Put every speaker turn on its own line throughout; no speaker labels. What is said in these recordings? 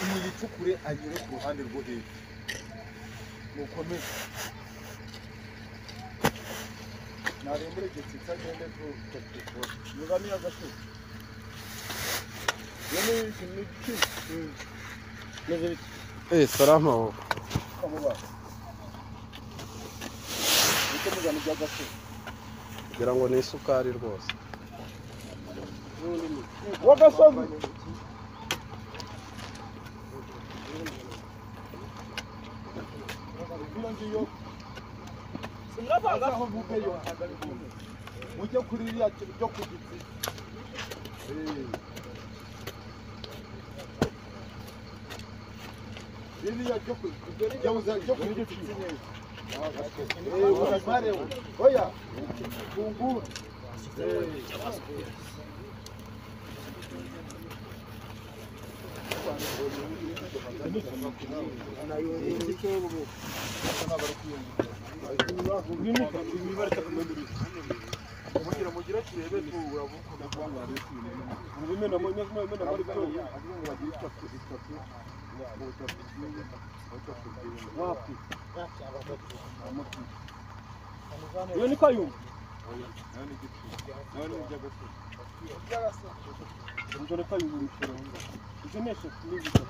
umuyicukure anyure ku ruhande rwo hepfo mukomeze narembere gitsitsa agende tutakikora mugani y'agashuka yene n'iki neze
salama wo
kamuba icyo mugani y'agashuka
kugira ngo ni isukari rwose
wagasozi aho mugeyo mujye kuri iriya kintu cyo ku giti iriya cyo ku giti oya kunguru mugira kirebe tu uravuga kwanga ngumena mena mari ko wagira itatu wapi yo ni kayumba nani gitu nani jagato ndore kayumba urishoro izeneshe n'ibita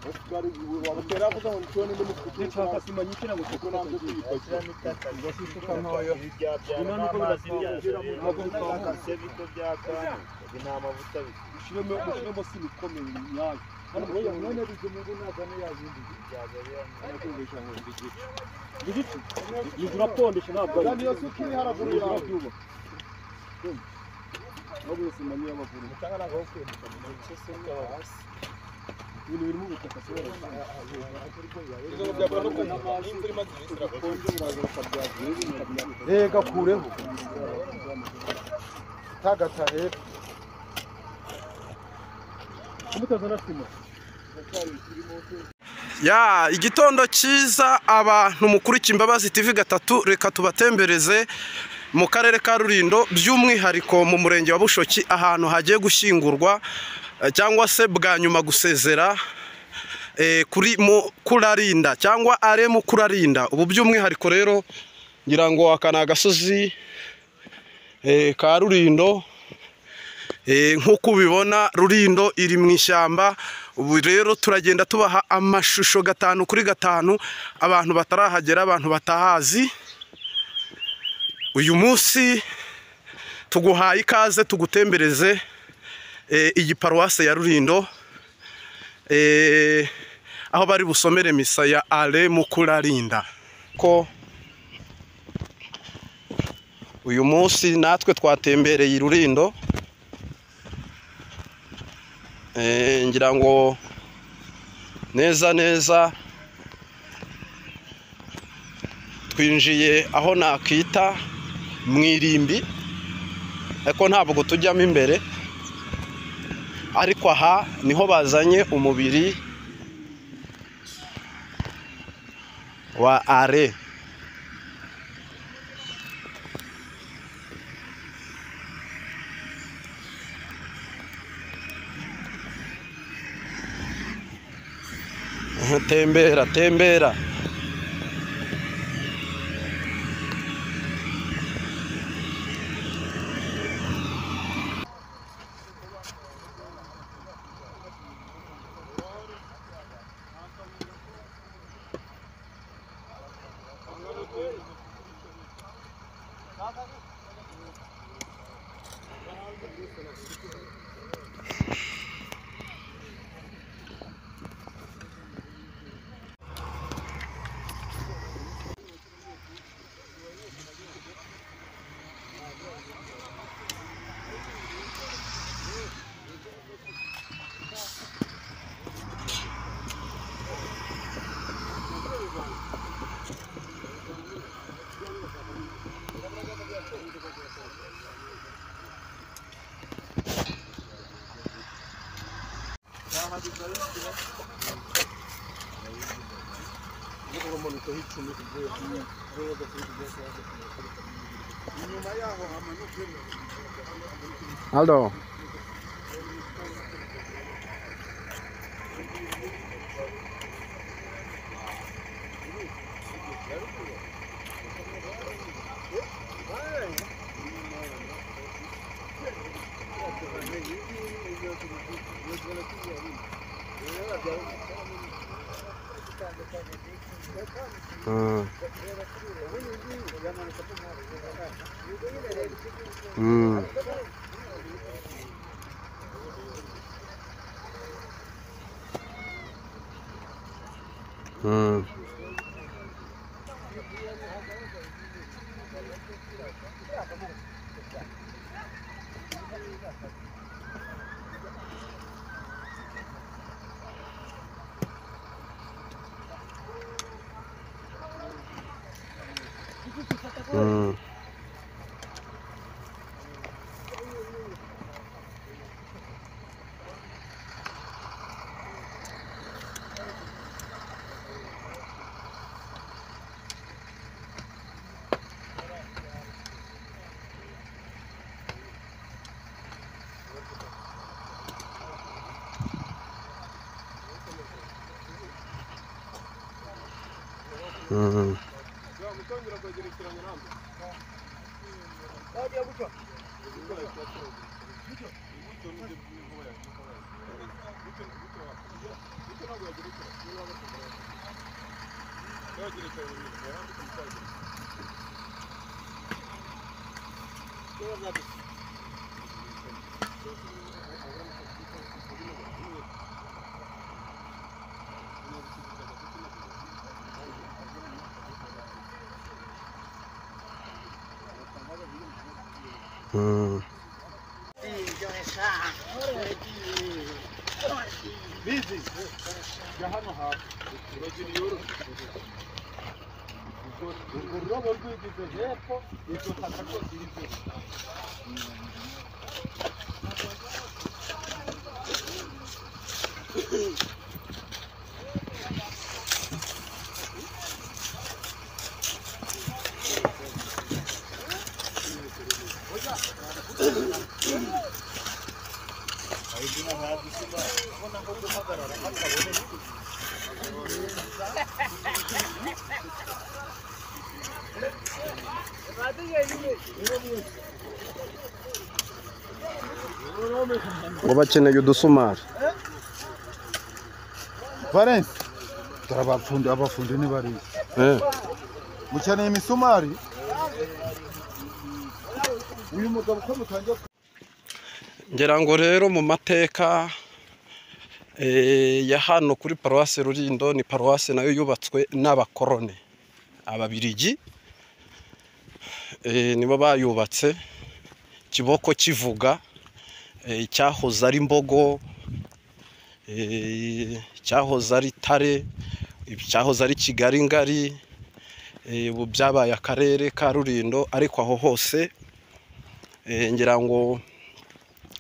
Oscar wabutera kuza ngo ntone ndi mukutu cyaka simanyikira ngo tukona ngo tuyipakira mitaka ngosisho kantoyo inani ko birazirya ntabwo bitaka seviko byakana inama butabi ushiremo sibikomeye yaje hano moya none bije mungu nazane yazindi byagariya nakungesha ngo ndigiti nigura pondesha ntabwo kandi yose kiri haraguru yawe byuba ntabwo simanyira abaguru mutangana ngo kwemeza mu cyese cy'abasi ibintu birimo ubutaka sibora rega kureho tagata hepfo
ya igitondo cyiza abantu mukurikiye Imbabazi TV gatatu reka tubatembereze mu karere ka Rulindo by'umwihariko mu murenge wa Bushoki ahantu hagiye gushyingurwa cyangwa se bwa nyuma gusezera kuri Mukurarinda cyangwa are Mukurarinda. Ubu by'umwihariko rero ngira ngo aka ni agasozi ka Rulindo, nk'uko ubibona Rulindo iri mu ishyamba. Ubu rero turagenda tubaha amashusho 5 kuri 5 abantu batarahagera, abantu batahazi. Uyu munsi tuguhaye ikaze tugutembereze iyi paruwase ya Rulindo, aho bari busomere misa ya are Mukurarinda. Ko uyu munsi natwe twatembereye i Rulindo, ngira ngo neza twinjiye aho nakita mwirimbi, ariko ntabwo tujyamo imbere, ariko aha niho bazanye umubiri wa are. Tembera inyuma yaho hamanuke Aldo. ngo bakeneye udusumari.
Valence abafundi ni bari mukeneye imisumari. Uyu mugabo ko mutangiye
ngira ngo rero mu mateka ya hano kuri Paruwasi Rulindo, ni paruwasi nayo yubatswe n'abakorone ababirigi, nibo bayubatse. Kiboko kivuga cyahoze ari Mbogo, cyahoze ari Tare, cyahoze ari Kigali ngari, ubu byabaye akarere ka Rulindo. Ariko aho hose ngira ngo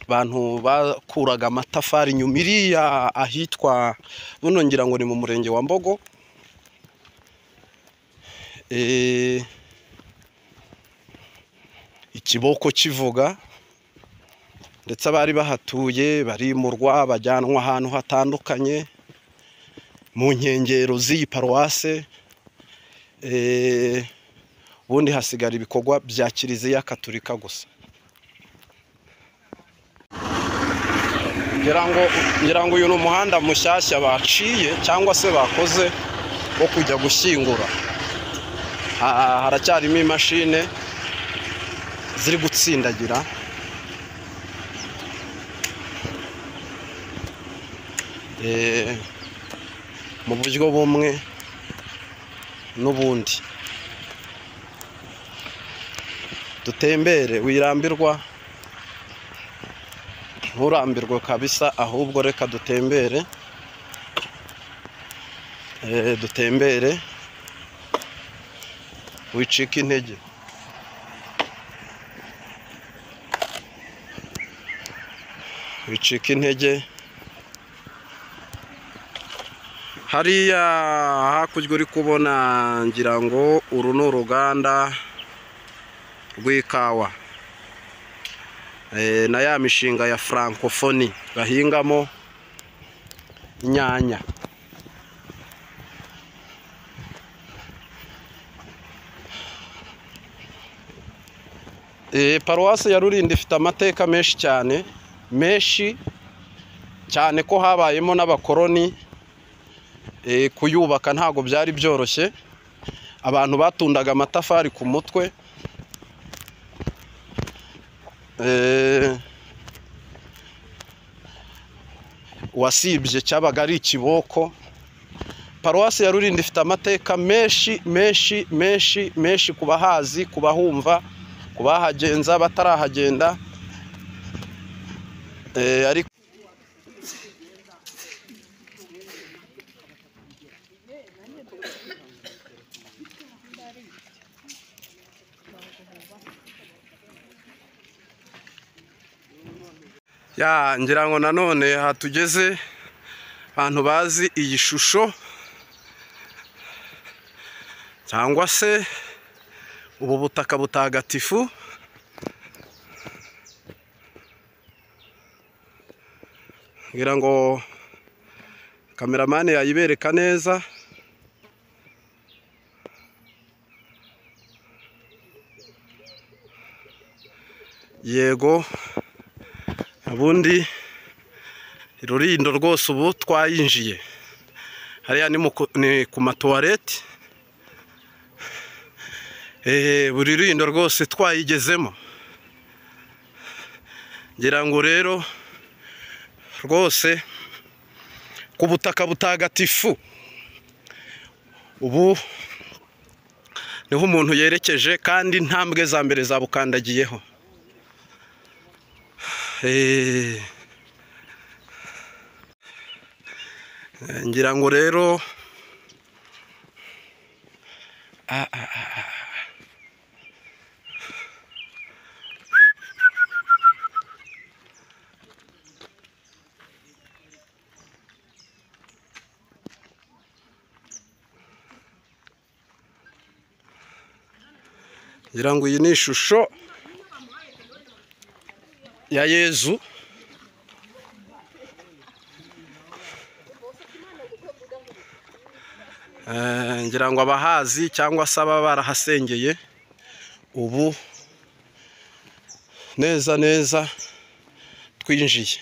abantu bakuraga amatafari nyuma iriya ahitwa buno, ngira ngo ni mu murenge wa Mbogo. Ikiboko kivuga, ndetse abari bahatuye barimurwa bajyanwa ahantu hatandukanye mu nkengero z'iyi paruwase. Ubundi hasigara ibikorwa bya Kiliziya Gatolika gusa. ngira ngo uyu ni umuhanda mushyashya baciye cyangwa se bakoze wo kujya gushyingura. Haracyarimo imashine ziri gutsindagira. Mu buryo bumwe n'ubundi. Dutembere, wirambirwa nturambirwe kabisa, ahubwo reka dutembere. Dutembere wicika intege. Wicika intege. Hariya hakurya uri kubona, ngira ngo uru ni uruganda rw'ikawa. na ya mishinga ya francophonie bahingamo inyanya. Paruwasi ya Rulindo ifite amateka menshi cyane ko habayemo n'abakoroni. Kuyubaka ntago byari byoroshye, abantu batundaga amatafari ku mutwe. Wasibye cyabaga ari ikiboko. Paruwasi ya Rulindo ifite amateka menshi kubahazi, kubahumva, kubahagenza, batarahagenda. Ariko ngira ngo nanone hatugeze abantu bazi iyi shusho cyangwa se ubu butaka butagatifu. Ngira ngo kameramani yayibereka neza. Yego, ubundi Rulindo rwose ubu twayinjiye. Hariya ni ku matoilette. Buri Rulindo rwose twayigezemo. Ngira ngo rero rwose ku butaka butagatifu ubu niho umuntu yerekeje, kandi intambwe za mbere zabukandagiyeho. Ngira ngo rero ngira ngo iyi ni ishusho ya Yezu. Ngira ngo abahazi cyangwa se ababa barahasengeye ubu neza twinjiye.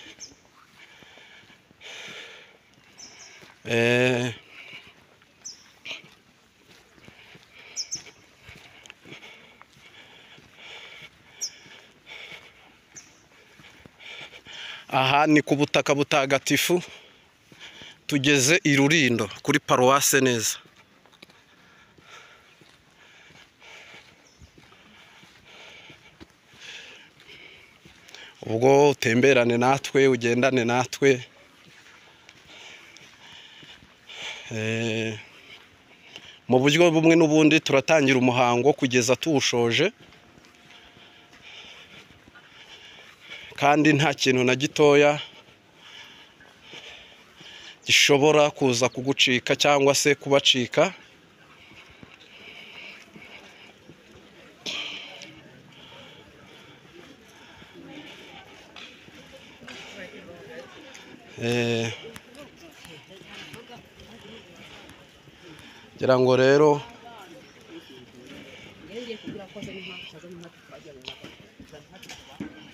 Aha ni ku butaka butagatifu, tugeze i Rulindo kuri paruwase neza. Ubwo utemberane natwe, ugendane natwe. Mu buryo bumwe n'ubundi turatangira umuhango kugeza tuwushoje, kandi nta kintu na gitoya gishobora kuza kugucika cyangwa se kubacika. Ngira ngo rero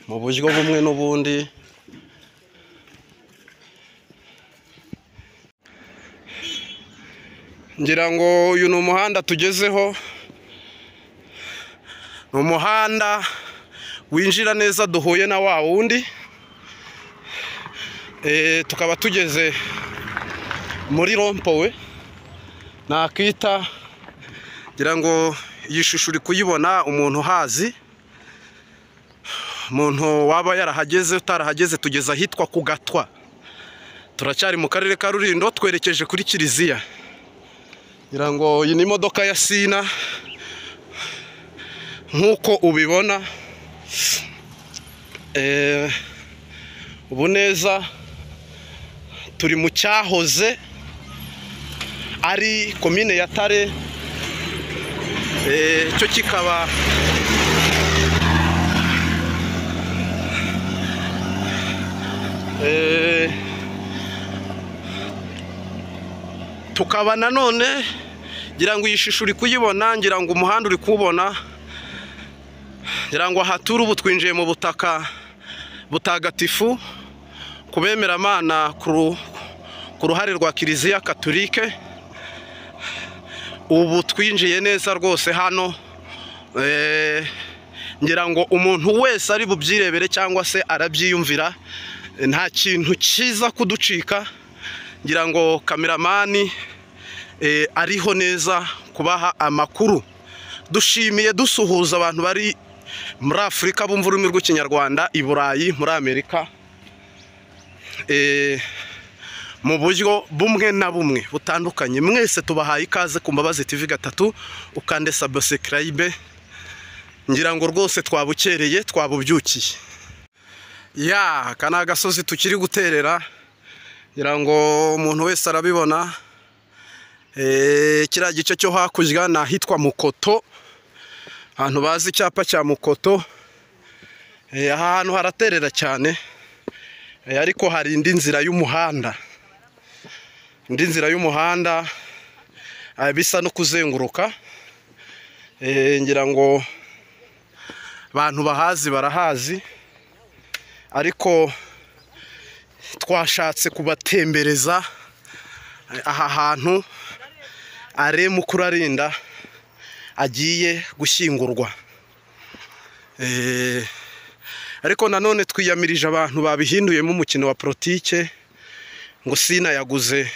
mu buryo bumwe n'ubundi ngira ngo uyu ni umuhanda tugezeho. Ni umuhanda winjira neza duhuye na wa wundi. Tukaba tugeze muri rompowe nakita. Ngira ngo iyi shusho uri kuyibona, umuntu uhazi, umuntu waba yarahageze utarahageze, tugeze ahitwa ku Gatwa. Turacyari mu karere ka Rulindo, twerekeje kuri kiliziya. Ngira ngo iyi ni imodoka ya Sina nk'uko ubibona. Ubu neza turi mu cyahoze ari komine ya Tare. cyo kikaba tukaba nanone ngira ngo iyi shusho uri kuyibona, ngira ngo umuhanda uri kubona, ngira ngo ahatura ubu twinjiye mu butaka butagatifu kubemera Imana ku ruhare rwa Kiliziya Katolike. Ubu twinjiye neza rwose hano, ngira ngo umuntu wese ari bubyirebere cyangwa se arabyiyumvira, nta kintu cyiza kuducika. Ngira ngo kameramani ariho neza kubaha amakuru. Dushimiye dusuhuza abantu bari muri Afurika bumva ururimi rw'ikinyarwanda, i Burayi, muri Amerika, mu buryo bumwe na bumwe butandukanye. Mwese tubahaye ikaze ku Mbabazi TV gatatu, ukande subscribe. Ngira ngo rwose twabukereye twabubyukiye. Ya kana agasozi tukiri guterera, ngira ngo umuntu wese arabibona. Kiriya gice cyo hakurya nahitwa Mukoto, ahantu bazi icyapa cya Mukoto. Aha hantu haraterera cyane, ariko hari indi nzira y'umuhanda, indi nzira y'umuhanda bisa no kuzenguruka. Ngira ngo abantu bahazi barahazi, ariko twashatse kubatembereza aha hantu Mukurarinda agiye gushyingurwa. Ariko nanone twiyamirije abantu babihinduyemo umukino wa politike, ngo Sina yaguze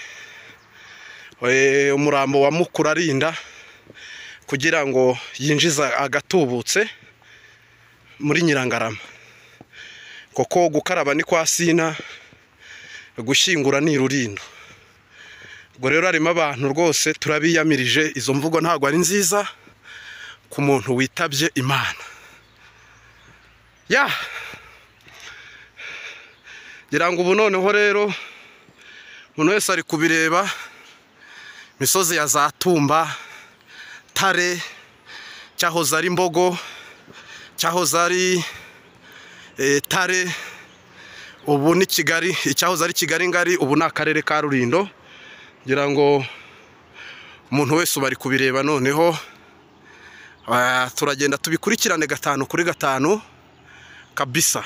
umurambo wa Mukurarinda kugira ngo yinjiza agatubutse muri Nyirangarama. Koko gukaraba ni kwa Sina, gushyingura ni Rurindo. Ubwo rero harimo abantu rwose turabiyamirije. Izo mvugo ntabwo ari nziza ku muntu witabye Imana. Ya ngira ngo ubu noneho rero umuntu wese ari kubireba, imisozi ya za Tumba, Tare, cyahoze ari Mbogo, cyahoze ari Tare, ubu ni Kigali, icyahoze ari Kigali ngari, ubu ni akarere ka Rurindo. Ngira ngo umuntu wese bari kubireba noneho, turagenda tubikurikirane 5 kuri 5 kabisa.